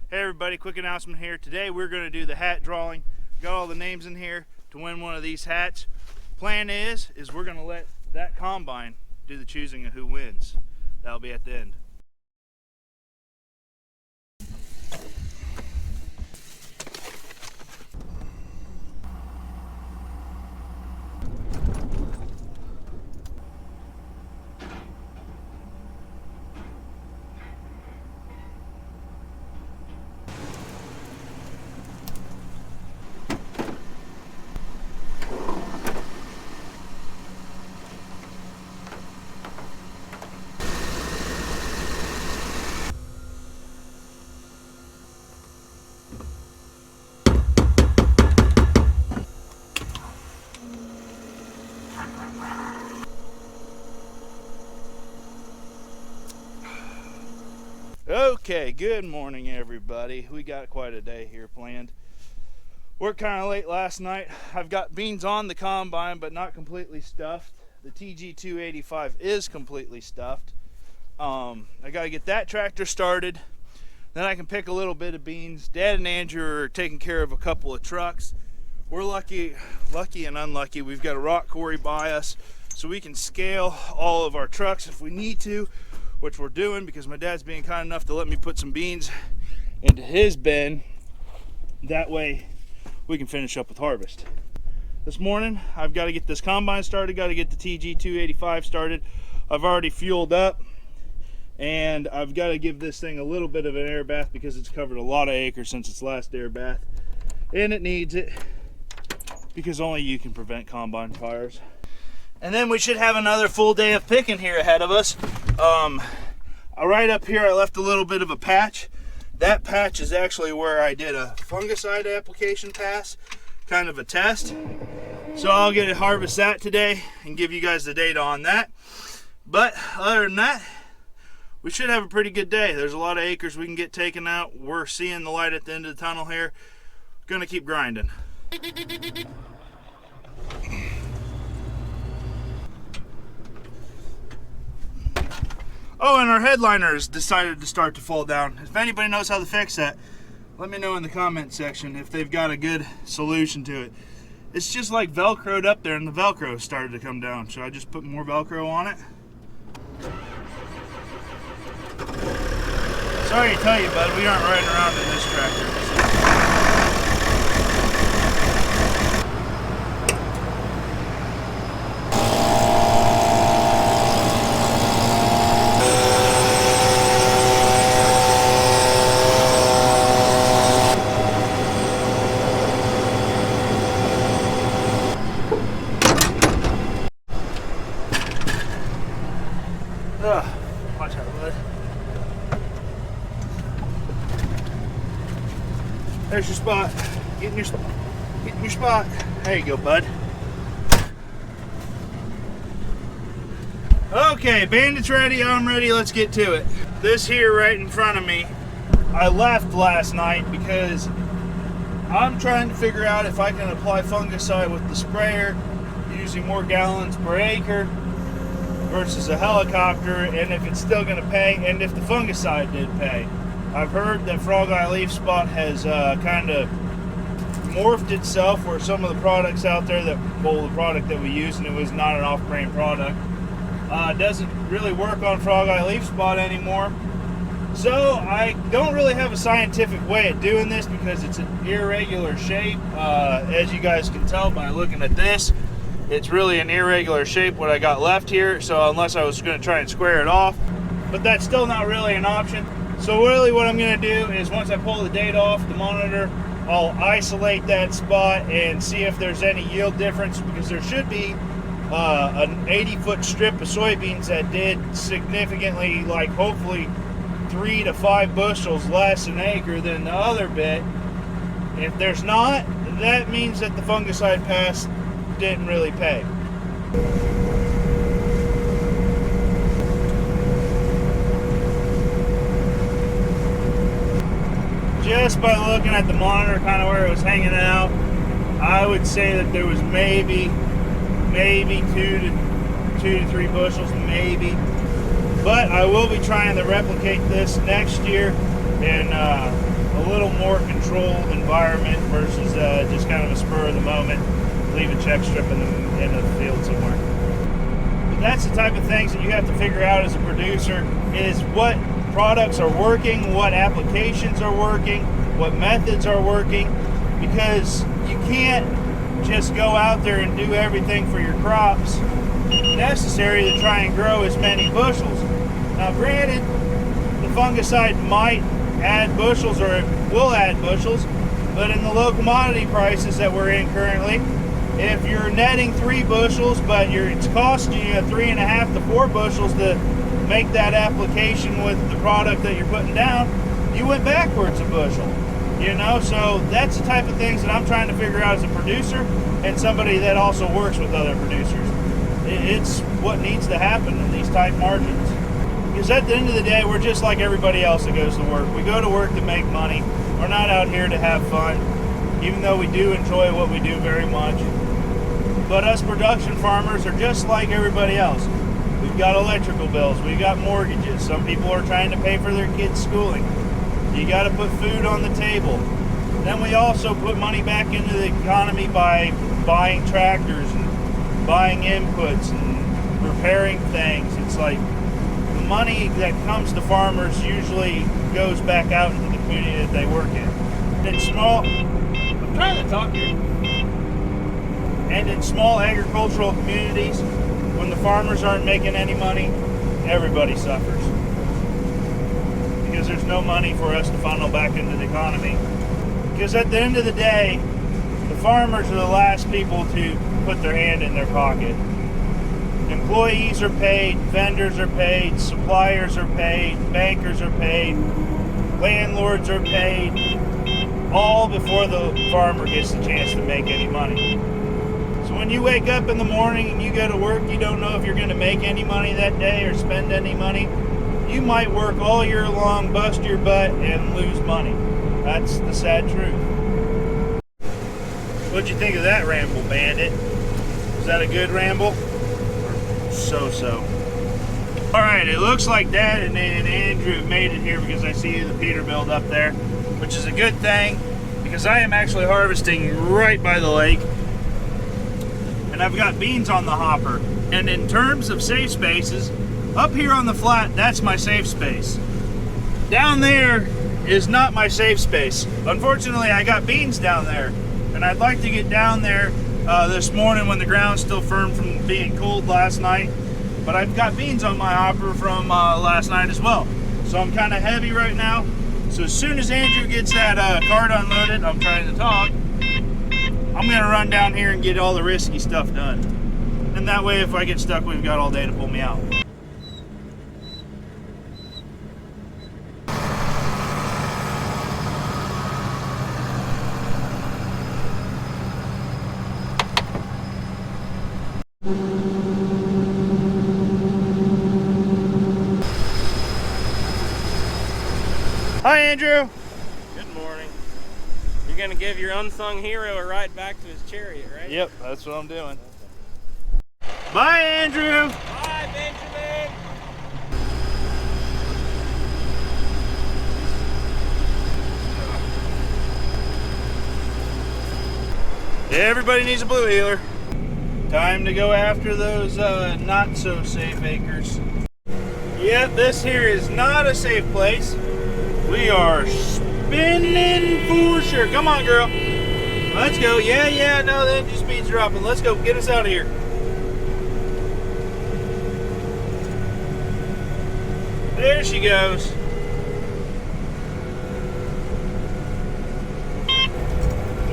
Hey everybody, quick announcement here. Today we're going to do the hat drawing. Got all the names in here to win one of these hats. Plan is we're going to let that combine do the choosing of who wins. That'll be at the end. Okay, good morning everybody. We got quite a day here planned. Worked kind of late last night. I've got beans on the combine but not completely stuffed. The TG285 is completely stuffed. I got to get that tractor started. Then I can pick a little bit of beans. Dad and Andrew are taking care of a couple of trucks. We're lucky and unlucky. We've got a rock quarry by us, so we can scale all of our trucks if we need to, which we're doing because my dad's being kind enough to let me put some beans into his bin. That way we can finish up with harvest. This morning I've got to get this combine started, got to get the TG285 started. I've already fueled up and I've got to give this thing a little bit of an air bath because it's covered a lot of acres since its last air bath, and it needs it because only you can prevent combine fires. And then we should have another full day of picking here ahead of us. Right up here I left a little bit of a patch. That patch is actually where I did a fungicide application pass, kind of a test. So I'll get to harvest that today and give you guys the data on that. But other than that, we should have a pretty good day. There's a lot of acres we can get taken out. We're seeing the light at the end of the tunnel here. Gonna keep grinding. Oh, and our headliners decided to start to fall down. If anybody knows how to fix that, let me know in the comment section if they've got a good solution to it. It's just like Velcroed up there and the Velcro started to come down. Should I just put more Velcro on it? Sorry to tell you, bud, we aren't riding around in this tractor. Watch out, bud. There's your spot. Get in your spot. There you go, bud. Okay, bandits ready, I'm ready, let's get to it. This here right in front of me, I left last night because I'm trying to figure out if I can apply fungicide with the sprayer using more gallons per acre versus a helicopter, and if it's still going to pay, and if the fungicide did pay. I've heard that frog eye leaf spot has kind of morphed itself, where some of the products out there the product that we use, and it was not an off-brand product, doesn't really work on frog eye leaf spot anymore. So I don't really have a scientific way of doing this because it's an irregular shape. As you guys can tell by looking at this, it's really an irregular shape what I got left here, so unless I was going to try and square it off, but that's still not really an option. So really what I'm going to do is once I pull the data off the monitor, I'll isolate that spot and see if there's any yield difference, because there should be an 80-foot strip of soybeans that did significantly, like hopefully 3 to 5 bushels less an acre than the other bit. If there's not, that means that the fungicide pass didn't really pay. Just by looking at the monitor, kind of where it was hanging out, I would say that there was maybe 2 to 3 bushels, maybe. But I will be trying to replicate this next year in a little more controlled environment versus just kind of a spur of the moment, leave a check strip in the field somewhere. But that's the type of things that you have to figure out as a producer, is what products are working, what applications are working, what methods are working, because you can't just go out there and do everything for your crops necessary to try and grow as many bushels. Now granted, the fungicide might add bushels, or it will add bushels, but in the low commodity prices that we're in currently, if you're netting 3 bushels but it's costing you 3.5 to 4 bushels to make that application with the product that you're putting down, you went backwards a bushel. You know, so that's the type of things that I'm trying to figure out as a producer and somebody that also works with other producers. It's what needs to happen in these tight margins. Because at the end of the day, we're just like everybody else that goes to work. We go to work to make money. We're not out here to have fun, even though we do enjoy what we do very much. But us production farmers are just like everybody else. We've got electrical bills, we've got mortgages. Some people are trying to pay for their kids' schooling. You got to put food on the table. Then we also put money back into the economy by buying tractors and buying inputs and repairing things. It's like the money that comes to farmers usually goes back out into the community that they work in. I'm trying to talk here. And in small agricultural communities, when the farmers aren't making any money, everybody suffers. Because there's no money for us to funnel back into the economy. Because at the end of the day, the farmers are the last people to put their hand in their pocket. Employees are paid, vendors are paid, suppliers are paid, bankers are paid, landlords are paid, all before the farmer gets the chance to make any money. So when you wake up in the morning and you go to work, you don't know if you're going to make any money that day or spend any money. You might work all year long, bust your butt, and lose money. That's the sad truth. What'd you think of that ramble, Bandit? Was that a good ramble? Or so-so? Alright, it looks like Dad and Andrew have made it here, because I see the Peterbilt up there, which is a good thing, because I am actually harvesting right by the lake. And I've got beans on the hopper. And in terms of safe spaces, up here on the flat, that's my safe space. Down there is not my safe space. Unfortunately, I got beans down there, and I'd like to get down there this morning when the ground's still firm from being cold last night. But I've got beans on my hopper from last night as well. So I'm kind of heavy right now. So as soon as Andrew gets that cart unloaded, I'm trying to talk, I'm gonna run down here and get all the risky stuff done. And that way, if I get stuck, we've got all day to pull me out. Hi, Andrew. Good morning. You're gonna give your unsung hero a ride back to his chariot, right? Yep, that's what I'm doing. Bye, Andrew. Bye, Benjamin. Everybody needs a blue healer. Time to go after those not so safe acres. Yep, this here is not a safe place. We are spinning for sure. Come on, girl. Let's go. Yeah, no, the engine speed's dropping. Let's go. Get us out of here. There she goes.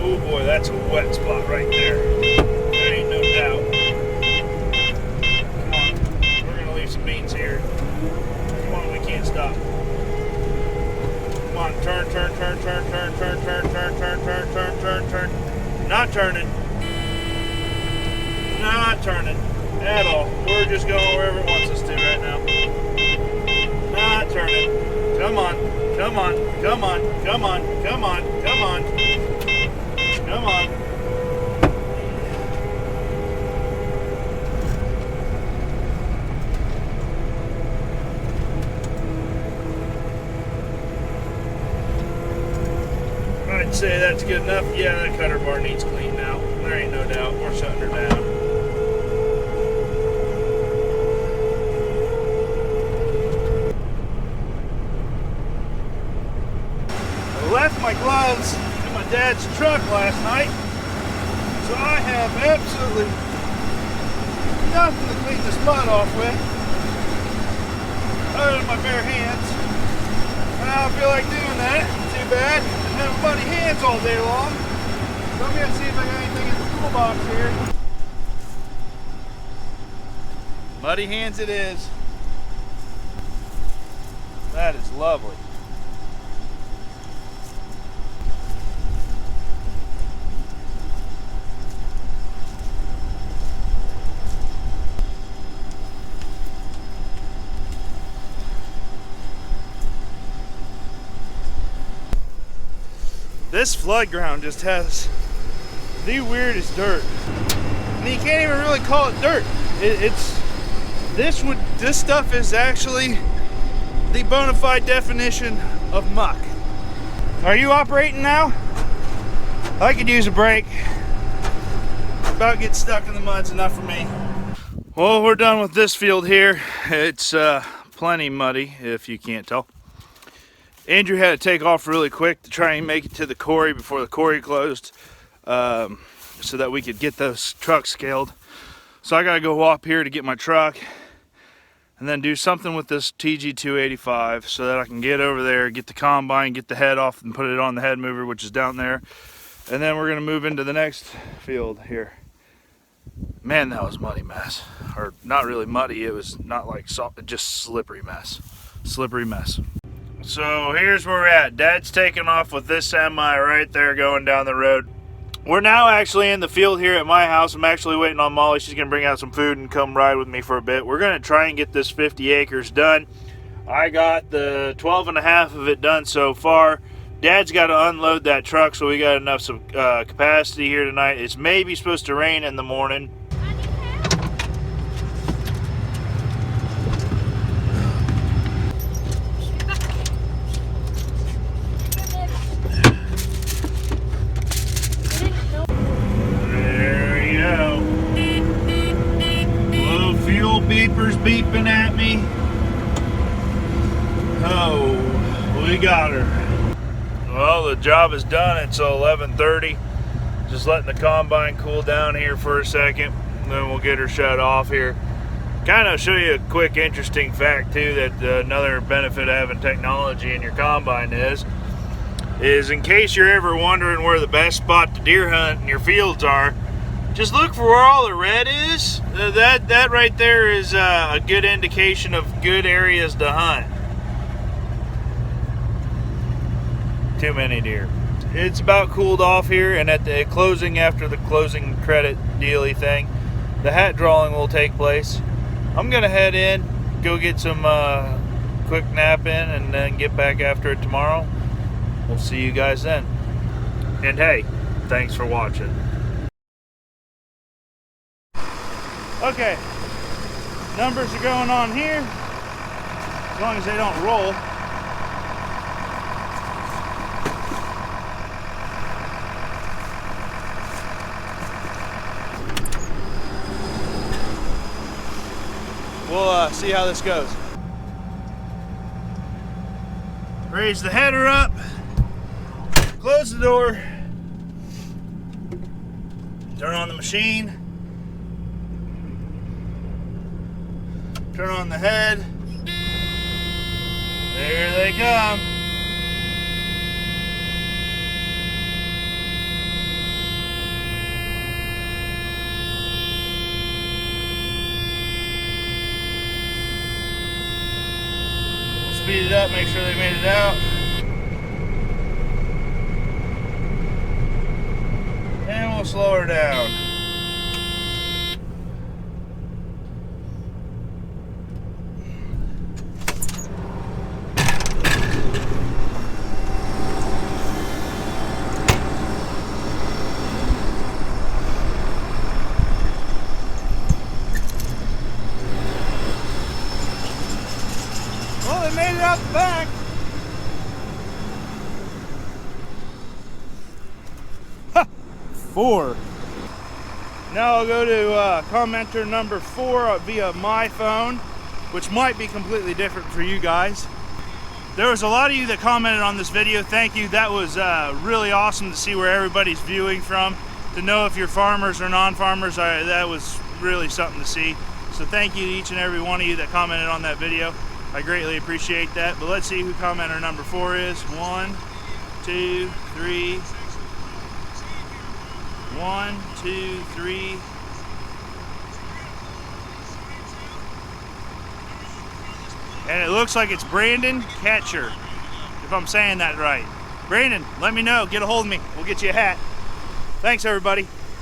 Oh boy, that's a wet spot right there. There ain't no doubt. Come on. We're gonna leave some beans here. Come on, we can't stop. Come on, turn. Not turning. Not turning at all. We're just going wherever it wants us to right now. Not turning. Come on. Come on. Come on. Come on. Come on. Come on. Come on. Say that's good enough. Yeah, that cutter bar needs cleaned out. There ain't no doubt. We're shutting her down. I left my gloves in my dad's truck last night, so I have absolutely nothing to clean this mud off with other than my bare hands. And I don't feel like doing that. Too bad. I have muddy hands all day long. So I'm gonna see if I got anything in the toolbox here. Muddy hands it is. That is lovely. This flood ground just has the weirdest dirt. And you can't even really call it dirt. This stuff is actually the bona fide definition of muck. Are you operating now? I could use a break. About get stuck in the mud's enough for me. Well, we're done with this field here. It's plenty muddy, if you can't tell. Andrew had to take off really quick to try and make it to the quarry before the quarry closed, so that we could get those trucks scaled. So I gotta go up here to get my truck and then do something with this TG285 so that I can get over there, get the combine, get the head off and put it on the head mover, which is down there. And then we're gonna move into the next field here. Man, that was a muddy mess. Or not really muddy, it was not like soft, just slippery mess. Slippery mess. So here's where we're at. Dad's taking off with this semi right there going down the road. We're now actually in the field here at my house. I'm actually waiting on Molly. She's going to bring out some food and come ride with me for a bit. We're going to try and get this 50 acres done. I got the 12 and a half of it done so far. Dad's got to unload that truck, so we got enough capacity here tonight. It's maybe supposed to rain in the morning. Beepers beeping at me. Oh, we got her. Well, the job is done. It's 11:30. Just letting the combine cool down here for a second, and then we'll get her shut off here. Kind of show you a quick interesting fact too, that another benefit of having technology in your combine is in case you're ever wondering where the best spot to deer hunt in your fields are, just look for where all the red is. That right there is a good indication of good areas to hunt. Too many deer. It's about cooled off here, and at the closing, after the closing credit dealy thing, the hat drawing will take place. I'm gonna head in, go get some quick nap in, and then get back after it tomorrow. We'll see you guys then. And hey, thanks for watching. Okay, numbers are going on here, as long as they don't roll. We'll see how this goes. Raise the header up, close the door, turn on the machine. Turn on the head. There they come. We'll speed it up, make sure they made it out. And we'll slow her down. Well, they made it out the back. 4. Now I'll go to commenter number 4 via my phone, which might be completely different for you guys. There was a lot of you that commented on this video. Thank you. That was really awesome to see where everybody's viewing from. To know if you're farmers or non-farmers, that was really something to see. So thank you to each and every one of you that commented on that video. I greatly appreciate that. But let's see who commenter number 4 is. 1, 2, 3. 1, 2, 3. And it looks like it's Brandon Catcher, if I'm saying that right. Brandon, let me know. Get a hold of me. We'll get you a hat. Thanks, everybody.